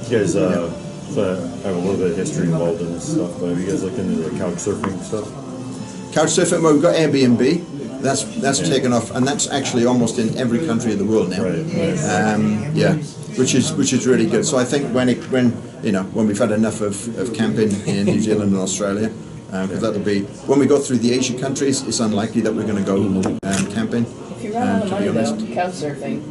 You guys have a little bit of history involved in this stuff, but have you guys looked into the couch surfing stuff? Couch surfing, well, we've got Airbnb. That's taken off, and that's actually almost in every country in the world now. Right. Yeah, which is really good. So I think when we've had enough of camping in New Zealand and Australia, because that'll be when we go through the Asian countries, it's unlikely that we're going to go camping. If you run out of money though, couch surfing.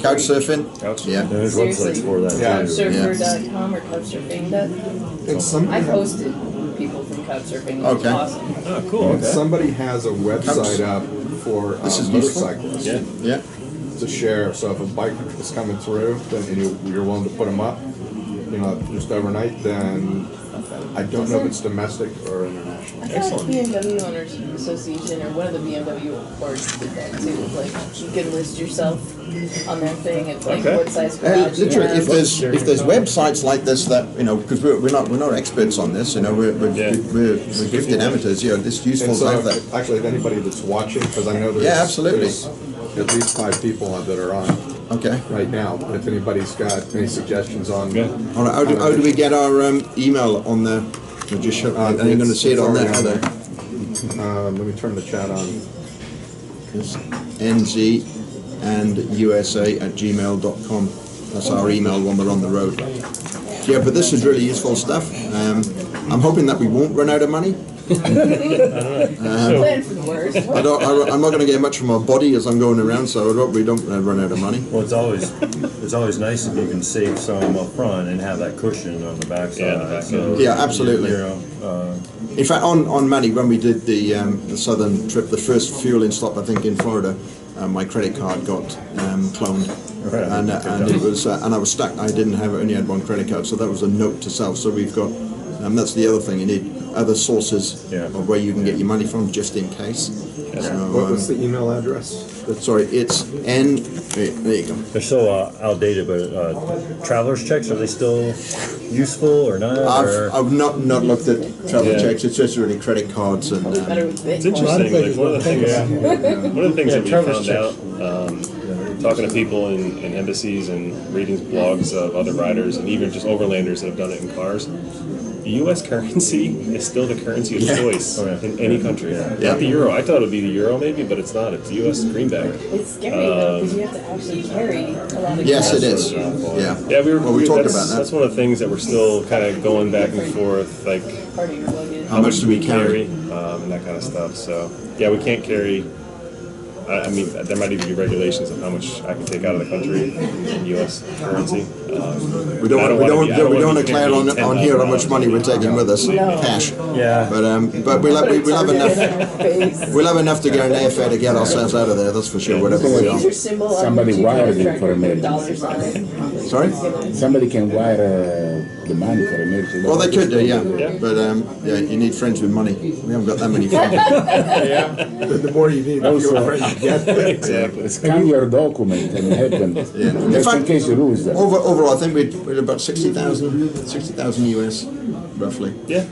Couch surfing? Yeah. There's websites for that. Couchsurfer.com or couchsurfing. I've hosted people from couchsurfing. It's awesome. Oh, cool. Okay. Somebody has a website up for motorcyclists. Yeah. To share. So if a bike is coming through, then and you're willing to put them up, just overnight, then I don't know if it's domestic or international. I thought BMW Owners Association or one of the BMW boards did that too. Like you can list yourself on their thing and like what size garage you literally, have. if there's websites like this that because we're not experts on this, we're gifted amateurs. It's useful to have that. Actually, if anybody that's watching, because I know there's absolutely at least 5 people that are on. Okay. Right now, if anybody's got any suggestions on. All right. How do we get our email on there? We'll just show, are you going to see it on there? Let me turn the chat on. It's NZ and USA at gmail.com. That's our email when we're on the road. Yeah, but this is really useful stuff. I'm hoping that we won't run out of money. Plan for the worst. I'm not going to get much from my body as I'm going around, so I hope we don't run out of money. Well, it's always nice if you can save some up front and have that cushion on the backside. Yeah, absolutely. In fact, on money, when we did the southern trip, the first fueling stop, I think in Florida, my credit card got cloned. Right. And it was and I was stuck. I only had one credit card, so that was a note to self. So we've got that's the other thing, you need other sources of where you can get your money from just in case. So, what's the email address? Sorry, it's there you go. They're so outdated, but traveler's checks, are they still useful or not? I've not looked at travel checks. It's just really credit cards and. It's interesting. Like one of the things that we found out, talking to people in embassies and reading blogs of other riders and even just overlanders that have done it in cars. The U.S. currency is still the currency of choice in any country. Not the euro. I thought it would be the euro maybe, but it's not. It's the U.S. greenback. It's scary though because you have to actually carry a lot of Yes, cash. it is. We talked about that. That's one of the things that we're still kind of going back and forth, like Part of your luggage. How much do we carry? And that kind of stuff. So we can't carry. I mean, there might even be regulations of how much I can take out of the country in U.S. currency. We don't want to declare on here how much money we're taking with us, cash. Yeah. But we'll have enough. We'll have enough to get an airfare to get ourselves out of there. That's for sure. Whatever we are. Somebody wired it for emergency. Sorry. Somebody can wire the money for emergency. Well, they could do, but you need friends with money. We haven't got that many friends. The more you need, the fewer friends you get. Exactly. Scan your document and have them. Just in case you lose them. Overall, I think we're about 60,000 US, roughly. Yeah.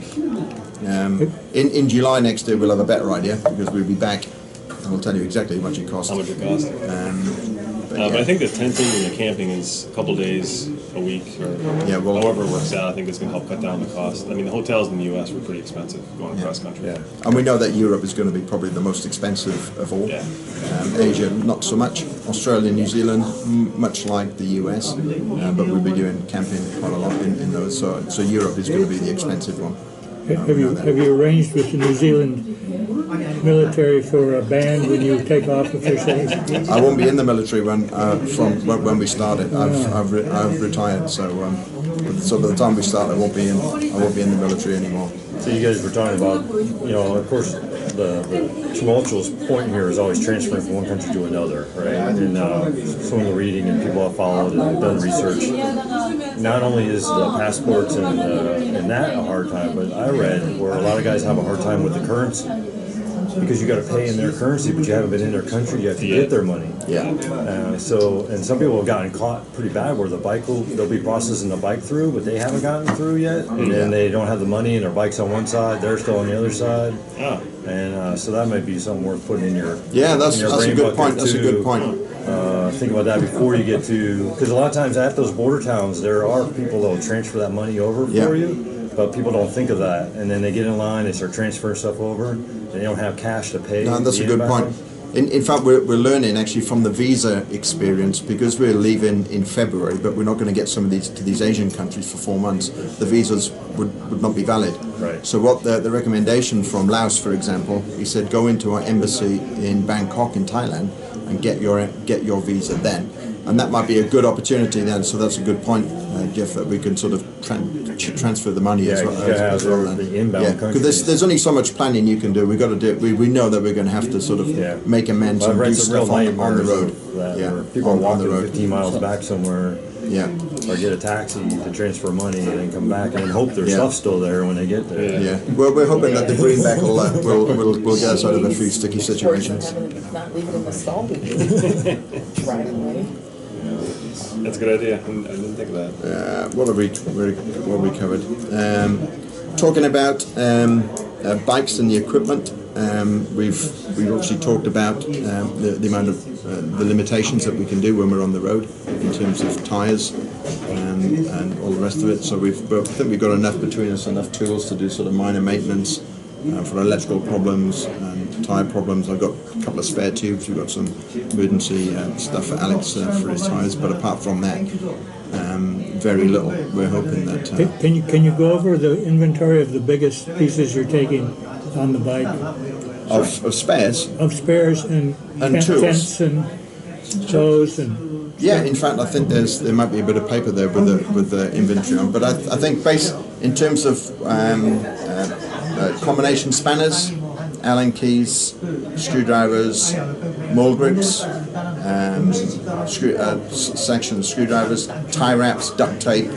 In July next year, we'll have a better idea because we'll be back and we'll tell you exactly how much it costs. How much it costs. But I think the tenting and the camping is a couple days a week, or however it works out. I think it's going to help cut down the cost. I mean, the hotels in the U.S. were pretty expensive going across country. Yeah. And we know that Europe is going to be probably the most expensive of all. Yeah. Asia, not so much. Australia, New Zealand, much like the US, but we'll be doing camping quite a lot in those. So Europe is going to be the expensive one. Have you arranged with the New Zealand military for a band when you take off officially? I won't be in the military when we started. I've retired, so by the time we start, I won't be in the military anymore. So you guys were talking about, of course, the tumultuous point here is always transferring from one country to another, right? And some of the reading and people have followed and done research. Not only is the passports and that a hard time, but I read where a lot of guys have a hard time with the currency. Because you got to pay in their currency, but you haven't been in their country. You have to get their money. Yeah. And some people have gotten caught pretty bad where they'll be processing the bike through, but they haven't gotten through yet, and then they don't have the money, and their bike's on one side, they're still on the other side. And so that might be something worth putting in your that's a good point. That's a good point. think about that before you get to, because a lot of times at those border towns, there are people that will transfer that money over for you, but people don't think of that. And then they get in line, they start transferring stuff over, and they don't have cash to pay. No, that's a good point. In fact, we're learning actually from the visa experience, because we're leaving in February, but we're not going to get some of these to these Asian countries for 4 months. The visas would not be valid. Right. So what the recommendation from Laos, for example, he said go into our embassy in Bangkok in Thailand and get your visa then. And that might be a good opportunity then. So that's a good point, Jeff, that we can sort of transfer the money as well. The inbound countries. Because there's only so much planning you can do. We've got to do it. We know that we're going to have to sort of make amends and do stuff on the road. People are walking 15 miles back somewhere. Yeah. Or get a taxi to transfer money and then come back and hope their stuff's still there when they get there. Yeah. Well, we're hoping that the greenback will get us out of a few sticky situations. Not leave it in the stall. Drive away. That's a good idea. I didn't think of that. What have we covered? Talking about bikes and the equipment. We've obviously talked about the amount of the limitations that we can do when we're on the road in terms of tyres and all the rest of it. So I think we've got enough between us, enough tools to do sort of minor maintenance for electrical problems and tyre problems. I've got a couple of spare tubes. We've got some emergency stuff for Alex for his tyres, but apart from that, very little. We're hoping that. Can you go over the inventory of the biggest pieces you're taking on the bike? Of spares? Of spares and tools. Tents and tows and... Yeah, in fact, I think there might be a bit of paper there with the inventory on. But I think in terms of combination spanners, Allen keys, screwdrivers, mold grips, section screwdrivers, tie wraps, duct tape,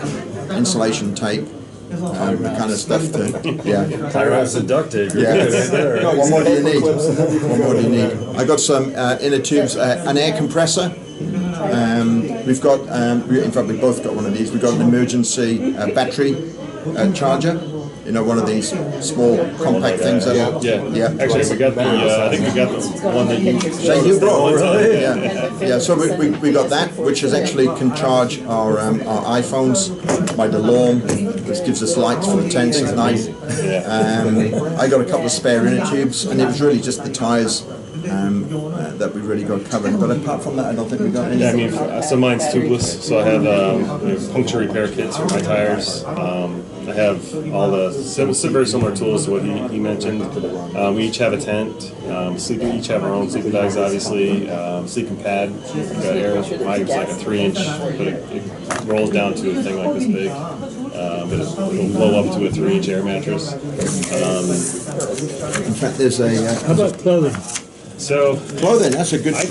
insulation tape, the kind of stuff to Tie wraps and duct tape. No, what more do you need? What more do you need? I got some inner tubes, an air compressor. We've got, in fact, we both got one of these. We've got an emergency battery charger. You know, one of these small compact things. Actually, we got the. I think we got the one that you brought. Yeah. So we got that, which is actually can charge our iPhones by the lawn. This gives us lights for the tents at night. I got a couple of spare inner tubes, and it was really just the tyres that we really got covered. But apart from that, I don't think we got anything. Yeah, I mean, so mine's tubeless. So I have puncture repair kits for my tires. I have all the very similar tools to what he mentioned. We each have a tent. We each have our own sleeping bags, obviously. Sleeping pad. Mine was like a 3-inch, but it rolls down to a thing like this big. But it'll blow up to a 3-inch air mattress. In fact, there's a. How about clothing? So clothing. That's a good one.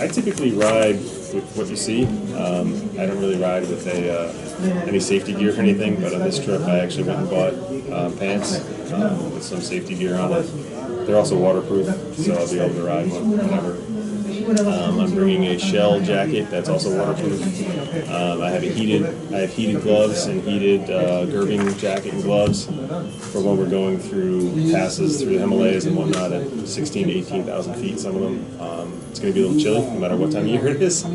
I typically ride with what you see. I don't really ride with any safety gear or anything, but on this trip I actually went and bought pants with some safety gear on it. They're also waterproof, so I'll be able to ride whenever. I'm bringing a shell jacket that's also waterproof. I have heated gloves and heated Gerbing jacket and gloves for when we're going through passes through the Himalayas and whatnot at 16 to 18,000 feet. Some of them it's going to be a little chilly no matter what time of year it is.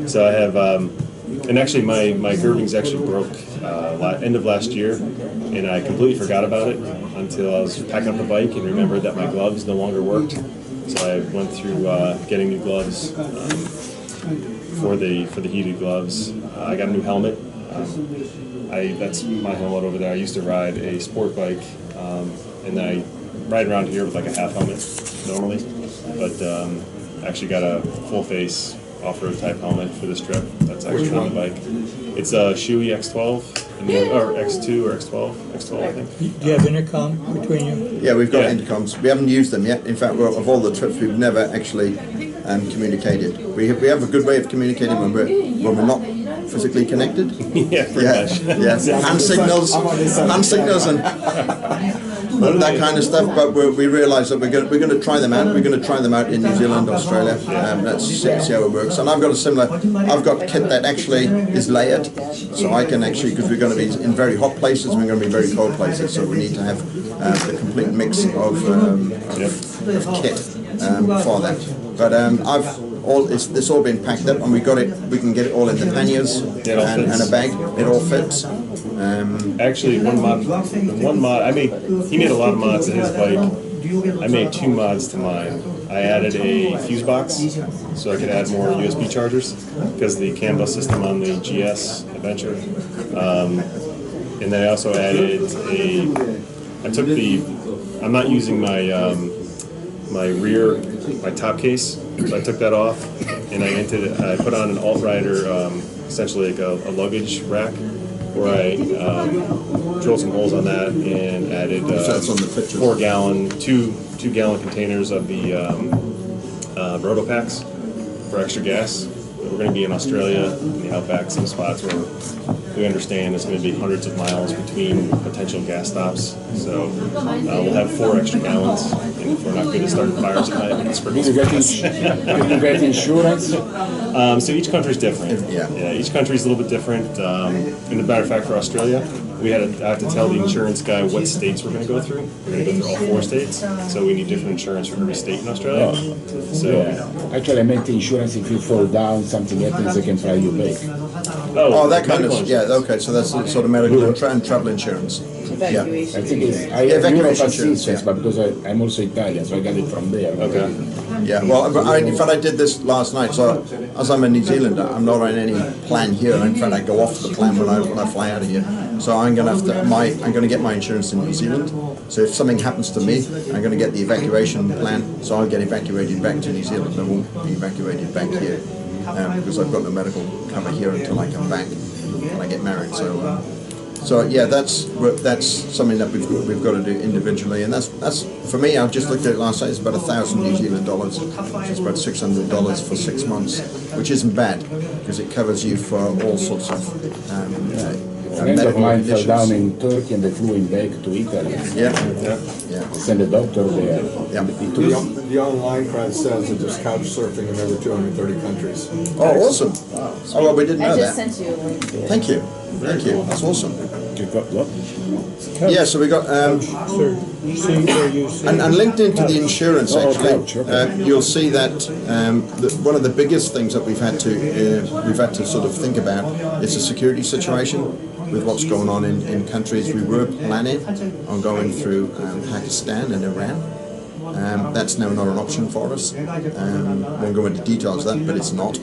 So I have, and actually my Gerbings actually broke end of last year, and I completely forgot about it until I was packing up the bike and remembered that my gloves no longer worked. So I went through getting new gloves for the heated gloves. I got a new helmet. That's my helmet over there. I used to ride a sport bike, and I ride around here with like a half helmet normally, but actually got a full face off-road type helmet for this trip. That's actually on the bike. It's a Shui X12. Or X2 or X12, I think. Do you have intercom between you? Yeah, we've got intercoms. We haven't used them yet. In fact, of all the trips, we've never actually communicated. We have a good way of communicating when we're not physically connected. Yeah, pretty much. Yes, hand signals, and that kind of stuff. But we realise that we're going to try them out. We're going to try them out in New Zealand, Australia. Let's see how it works. And I've got I've got kit that actually is layered, so I can actually, because we're going to be in very hot places, and we're going to be in very cold places, so we need to have the complete mix of kit for that. But it's all been packed up, and we got it. We can get it all in the panniers and a bag. It all fits. Actually, one mod he made a lot of mods to his bike. I made 2 mods to mine. I added a fuse box so I could add more USB chargers because the CAN bus system on the GS Adventure. And then I also added I'm not using my my top case, so I took that off and I put on an alt-rider, essentially like a luggage rack, where I drilled some holes on that and added 2-gallon containers of the Roto packs for extra gas. We're going to be in Australia, in the outback, some spots where we understand there's going to be hundreds of miles between potential gas stops. So we'll have 4 extra gallons, and if we're not good at starting fires at night, we can sprinkle some gas. Did you get insurance? So each country's different. Yeah, each country's a little bit different. And as a matter of fact, for Australia, I have to tell the insurance guy what states we're going to go through. We're going to go through all 4 states, so we need different insurance for every state in Australia. Actually, I meant insurance. If you fall down, something happens, they can fly you back. Oh, that kind of, okay, so that's the sort of medical and travel insurance. Evacuation. I think I have evacuation Europe insurance, assistance, but because I'm also Italian, so I got it from there. Okay. Yeah, well, in fact, I did this last night. So, as I'm a New Zealander, I'm not on any plan here. In fact, I go off the plan when I fly out of here. So I'm going to get my insurance in New Zealand. So if something happens to me, I'm going to get the evacuation plan. So I'll get evacuated back to New Zealand. I won't be evacuated back here because I've got no medical cover here until I come back when I get married. So yeah, that's something that we've got to do individually, and that's for me. I've just looked at it last night. It's about $1,000 New Zealand dollars, which is about $600 for 6 months, which isn't bad because it covers you for all sorts of A friend of mine fell down in Turkey and they flew him back to Italy. Yeah. Send a doctor there. Yeah. The online crowd says that there's couch surfing in over 230 countries. Oh, awesome! Oh, well, we didn't know I that. just sent you a link. Thank you. That's awesome. You got what? Yeah, so we got and linked into the insurance actually. You'll see that one of the biggest things that we've had to sort of think about is the security situation with what's going on in countries. We were planning on going through Pakistan and Iran. That's now not an option for us. Won't go into details of that, but it's not.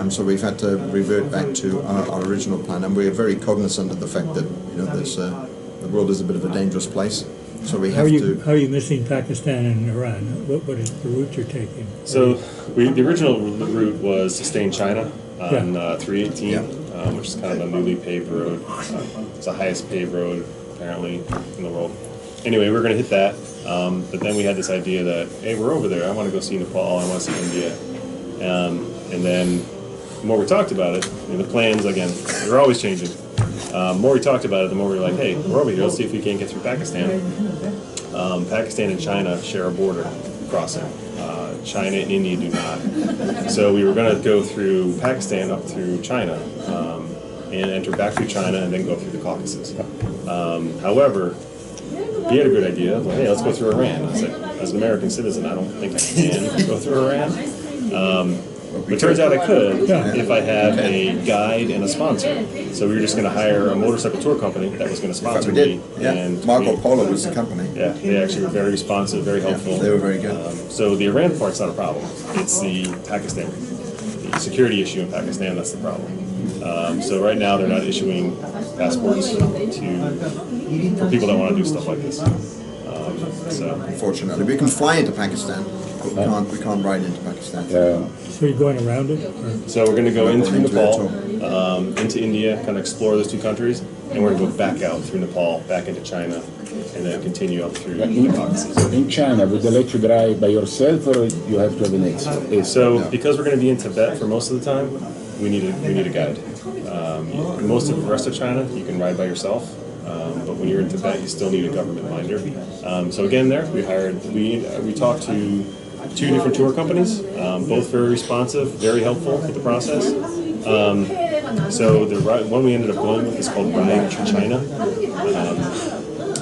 So we've had to revert back to our original plan, and we're very cognizant of the fact that the world is a bit of a dangerous place. So we have to. How are you missing Pakistan and Iran? What is the route you're taking? So the original route was to stay in China on 318, which is kind of a newly paved road. It's the highest paved road apparently in the world. Anyway, we're going to hit that, but then we had this idea that, hey, we're over there. I want to go see Nepal. I want to see India, and then the more we talked about it, the plans, again, they're always changing. The more we talked about it, the more we were like, hey, we're over here, let's see if we can't get through Pakistan. Pakistan and China share a border crossing. China and India do not. So we were going to go through Pakistan up through China and enter back through China and then go through the Caucasus. However, he had a good idea. Like, hey, let's go through Iran. I was like, as an American citizen, I don't think I can go through Iran. But it turns out I could if I have a guide and a sponsor. So we were just going to hire a motorcycle tour company that was going to sponsor me. And Marco Polo was the company. Yeah, they actually were very responsive, very helpful. They were very good. So the Iran part's not a problem. It's the Pakistan, the security issue in Pakistan that's the problem. So right now they're not issuing passports for people that want to do stuff like this. Unfortunately, we can fly into Pakistan, but we can't ride into Pakistan. So you're going around it? Or? So we're going to go in through Nepal, into India, kind of explore those 2 countries, and we're going to go back out through Nepal, back into China, and then continue up through the Caucasus. In China, would they let you drive by yourself, or you have to have an expert? So because we're going to be in Tibet for most of the time, we need a guide. Most of the rest of China, you can ride by yourself. But when you're in Tibet, you still need a government minder. So again, we talked to 2 different tour companies, both very responsive, very helpful with the process. So the one we ended up going with is called Ride China.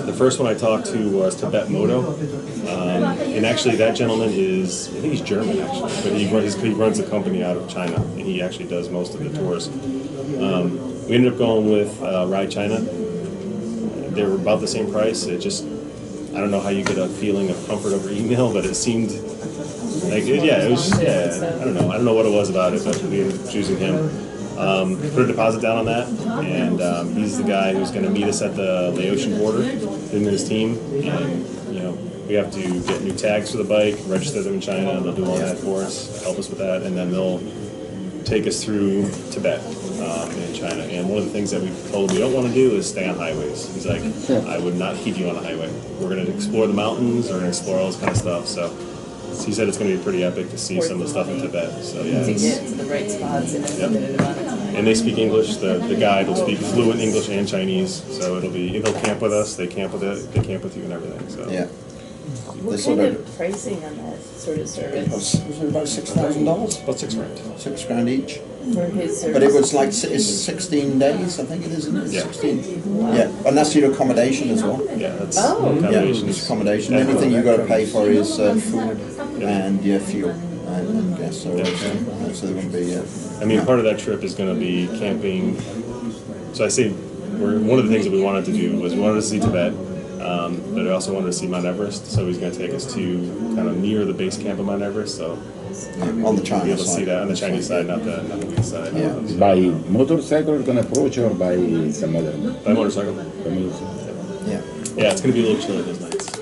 The first one I talked to was Tibet Moto, and actually that gentleman is, I think he's German actually, but he runs a company out of China, and he actually does most of the tours. We ended up going with Ride China. They were about the same price. It just, I don't know how you get a feeling of comfort over email, but it seemed like, it was just, I don't know what it was about it, but we ended up choosing him. Put a deposit down on that, and he's the guy who's going to meet us at the Laotian border, him and his team, and we have to get new tags for the bike, register them in China, and they'll do all that for us, help us with that, and then they'll take us through Tibet in China. And one of the things that we told him we don't want to do is stay on highways. He's like, I would not keep you on a highway. We're going to explore the mountains, we're going to explore all this kind of stuff. So he said it's going to be pretty epic to see some of the stuff in Tibet. So yeah, to get to the right spots in a limited amount of time. And they speak English. The guide will speak fluent English and Chinese. So he'll camp with us. They camp with it. They camp with you and everything. So Yeah. What kind of pricing on that sort of service Was it about $6,000? about $6,000. $6,000 each. for his service? But it was like it's 16 days, I think it is, isn't it? Yeah. 16. Yeah, and that's your accommodation as well. Yeah, that's Oh. Yeah, accommodations. it's accommodation. The only thing you've got to pay for is food and fuel and gas. So there won't be. I mean, part of that trip is going to be camping. So I say, one of the things that we wanted to do was we wanted to see Tibet, but I also wanted to see Mount Everest. So he's going to take us to kind of near the base camp of Mount Everest. So on the be Chinese able to see side. that on the Chinese side, not the east side. Yeah. By motorcycle you're gonna approach or by some other? By motorcycle. By motorcycle. Yeah. Yeah, it's going to be a little chilly those nights.